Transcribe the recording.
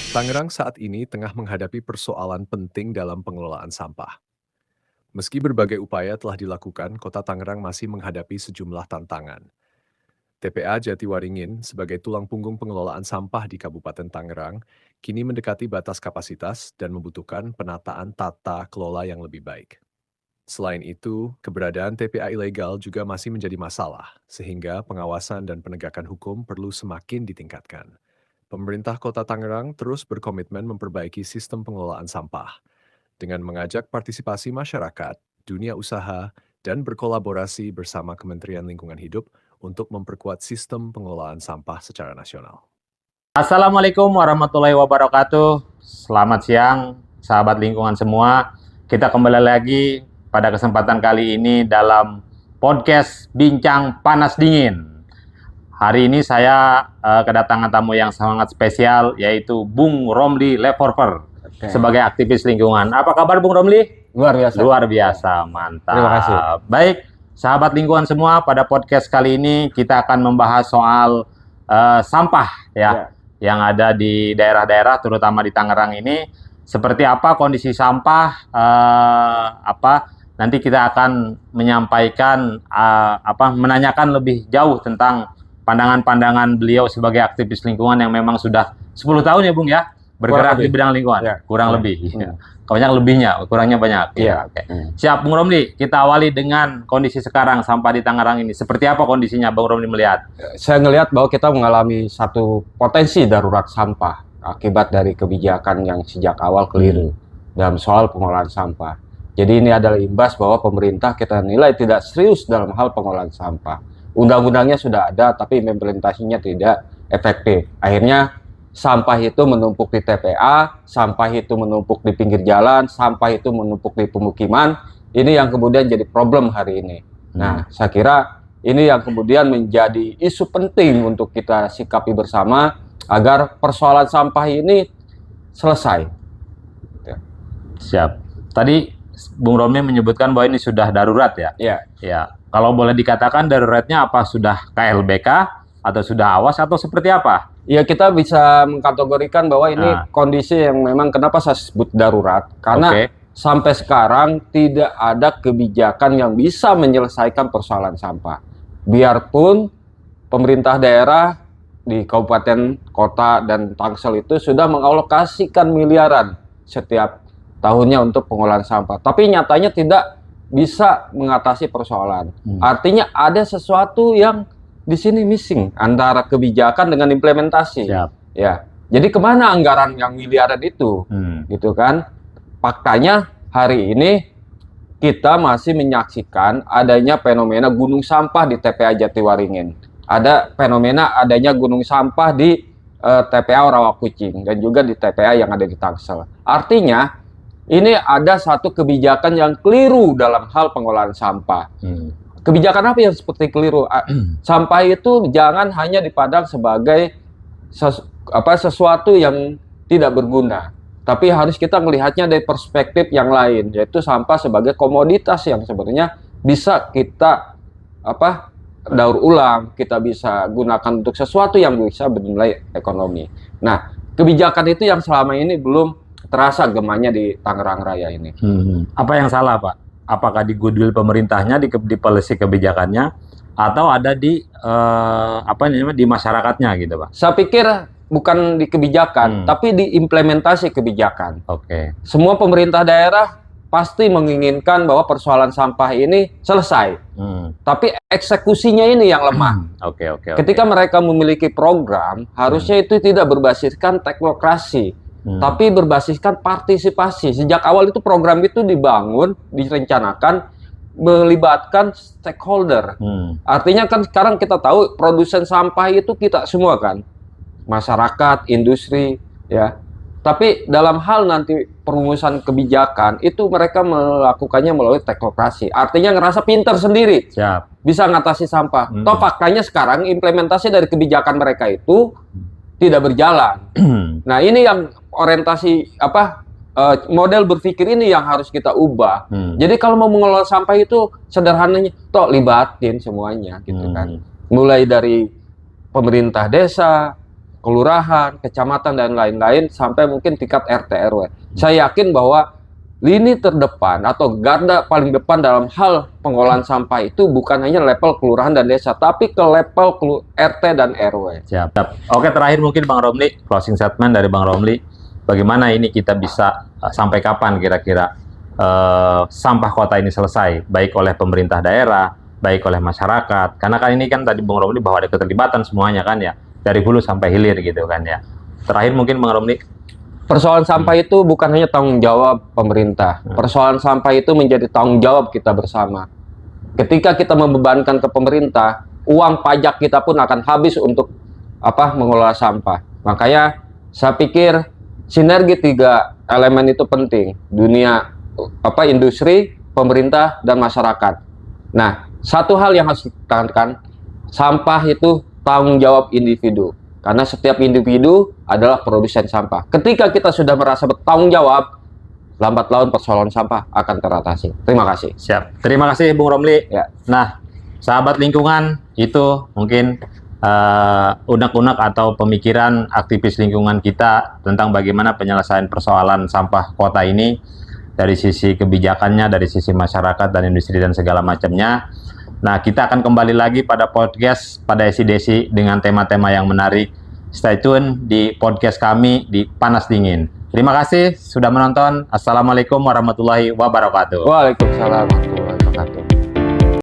Tangerang saat ini tengah menghadapi persoalan penting dalam pengelolaan sampah. Meski berbagai upaya telah dilakukan, Kota Tangerang masih menghadapi sejumlah tantangan. TPA Jatiwaringin sebagai tulang punggung pengelolaan sampah di Kabupaten Tangerang kini mendekati batas kapasitas dan membutuhkan penataan tata kelola yang lebih baik. Selain itu, keberadaan TPA ilegal juga masih menjadi masalah, sehingga pengawasan dan penegakan hukum perlu semakin ditingkatkan. Pemerintah Kota Tangerang terus berkomitmen memperbaiki sistem pengelolaan sampah dengan mengajak partisipasi masyarakat, dunia usaha, dan berkolaborasi bersama Kementerian Lingkungan Hidup untuk memperkuat sistem pengelolaan sampah secara nasional. Assalamualaikum warahmatullahi wabarakatuh. Selamat siang, sahabat lingkungan semua. Kita kembali lagi pada kesempatan kali ini dalam podcast Bincang Panas Dingin. Hari ini saya kedatangan tamu yang sangat spesial, yaitu Bung Romli Leforver sebagai aktivis lingkungan. Apa kabar Bung Romli? Luar biasa. Luar biasa, mantap. Terima kasih. Baik, sahabat lingkungan semua, pada podcast kali ini kita akan membahas soal sampah ya, yang ada di daerah-daerah, terutama di Tangerang ini. Seperti apa kondisi sampah? Nanti kita akan menyampaikan menanyakan lebih jauh tentang pandangan-pandangan beliau sebagai aktivis lingkungan yang memang sudah 10 tahun ya Bung ya, bergerak di bidang lingkungan. Kurang lebih. Banyak lebihnya, kurangnya banyak. Oke. Siap Bung Romli, kita awali dengan kondisi sekarang sampah di Tangerang ini. Seperti apa kondisinya Bung Romli melihat? Saya melihat bahwa kita mengalami satu potensi darurat sampah akibat dari kebijakan yang sejak awal keliru dalam soal pengelolaan sampah. Jadi ini adalah imbas bahwa pemerintah kita nilai tidak serius dalam hal pengelolaan sampah. Undang-undangnya sudah ada, tapi implementasinya tidak efektif. Akhirnya sampah itu menumpuk di TPA, sampah itu menumpuk di pinggir jalan, sampah itu menumpuk di pemukiman. Ini yang kemudian jadi problem hari ini. Nah, saya kira ini yang kemudian menjadi isu penting untuk kita sikapi bersama agar persoalan sampah ini selesai. Siap. Tadi Bung Romli menyebutkan bahwa ini sudah darurat ya? Ya. Kalau boleh dikatakan daruratnya apa? Sudah KLBK atau sudah awas atau seperti apa? Ya, kita bisa mengkategorikan bahwa ini kondisi yang memang kenapa saya sebut darurat. Karena sampai sekarang tidak ada kebijakan yang bisa menyelesaikan persoalan sampah. Biarpun pemerintah daerah di kabupaten, kota, dan Tangsel itu sudah mengalokasikan miliaran setiap tahunnya untuk pengolahan sampah. Tapi nyatanya tidak bisa mengatasi persoalan. Artinya ada sesuatu yang di sini missing antara kebijakan dengan implementasi. Ya. Jadi kemana anggaran yang miliaran itu? Gitu kan? Faktanya hari ini kita masih menyaksikan adanya fenomena gunung sampah di TPA Jatiwaringin. Ada fenomena adanya gunung sampah di TPA Rawakucing dan juga di TPA yang ada di Tangsel. Artinya ini ada satu kebijakan yang keliru dalam hal pengelolaan sampah. Kebijakan apa yang seperti keliru? Sampah itu jangan hanya dipandang sebagai sesuatu yang tidak berguna, tapi harus kita melihatnya dari perspektif yang lain, yaitu sampah sebagai komoditas yang sebenarnya bisa kita daur ulang, kita bisa gunakan untuk sesuatu yang bisa bernilai ekonomi. Nah, kebijakan itu yang selama ini belum terasa gemanya di Tangerang Raya ini. Apa yang salah Pak? Apakah di goodwill pemerintahnya, di policy kebijakannya, atau ada di di masyarakatnya gitu Pak? Saya pikir bukan di kebijakan, tapi di implementasi kebijakan. Semua pemerintah daerah pasti menginginkan bahwa persoalan sampah ini selesai, tapi eksekusinya ini yang lemah. Ketika mereka memiliki program, harusnya itu tidak berbasiskan teknokrasi, tapi berbasiskan partisipasi. Sejak awal itu program itu dibangun, direncanakan, melibatkan stakeholder. Artinya kan sekarang kita tahu produsen sampah itu kita semua kan, masyarakat, industri, ya. Tapi dalam hal nanti perumusan kebijakan itu mereka melakukannya melalui teknokrasi. Artinya ngerasa pintar sendiri, bisa ngatasi sampah. Toh faktanya sekarang implementasi dari kebijakan mereka itu tidak berjalan. Nah, ini yang orientasi model berpikir ini yang harus kita ubah. Jadi kalau mau mengelola sampah itu sederhananya toh libatin semuanya gitu kan. Mulai dari pemerintah desa, kelurahan, kecamatan, dan lain-lain, sampai mungkin tingkat RT RW. Saya yakin bahwa lini terdepan atau garda paling depan dalam hal pengolahan sampah itu bukan hanya level kelurahan dan desa, tapi ke level RT dan RW. Siap. Oke, terakhir mungkin Bang Romli, closing statement dari Bang Romli, bagaimana ini kita bisa sampai kapan kira-kira sampah kota ini selesai, baik oleh pemerintah daerah, baik oleh masyarakat, karena kan ini kan tadi Bang Romli bahwa ada keterlibatan semuanya kan ya, dari hulu sampai hilir gitu kan ya. Terakhir mungkin Bang Romli, persoalan sampah itu bukan hanya tanggung jawab pemerintah. Persoalan sampah itu menjadi tanggung jawab kita bersama. Ketika kita membebankan ke pemerintah, uang pajak kita pun akan habis untuk mengelola sampah. Makanya saya pikir sinergi 3 elemen itu penting. Dunia industri, pemerintah, dan masyarakat. Nah, satu hal yang harus ditekankan, sampah itu tanggung jawab individu. Karena setiap individu adalah produsen sampah. Ketika kita sudah merasa bertanggung jawab, lambat laun persoalan sampah akan teratasi. Terima kasih. Siap. Terima kasih Bung Romli. Ya. Nah, sahabat lingkungan, itu mungkin unek-unek atau pemikiran aktivis lingkungan kita tentang bagaimana penyelesaian persoalan sampah kota ini dari sisi kebijakannya, dari sisi masyarakat dan industri dan segala macamnya. Nah, kita akan kembali lagi pada podcast pada Desi dengan tema-tema yang menarik. Stay tune di podcast kami di Panas Dingin. Terima kasih sudah menonton. Assalamualaikum warahmatullahi wabarakatuh. Waalaikumsalam.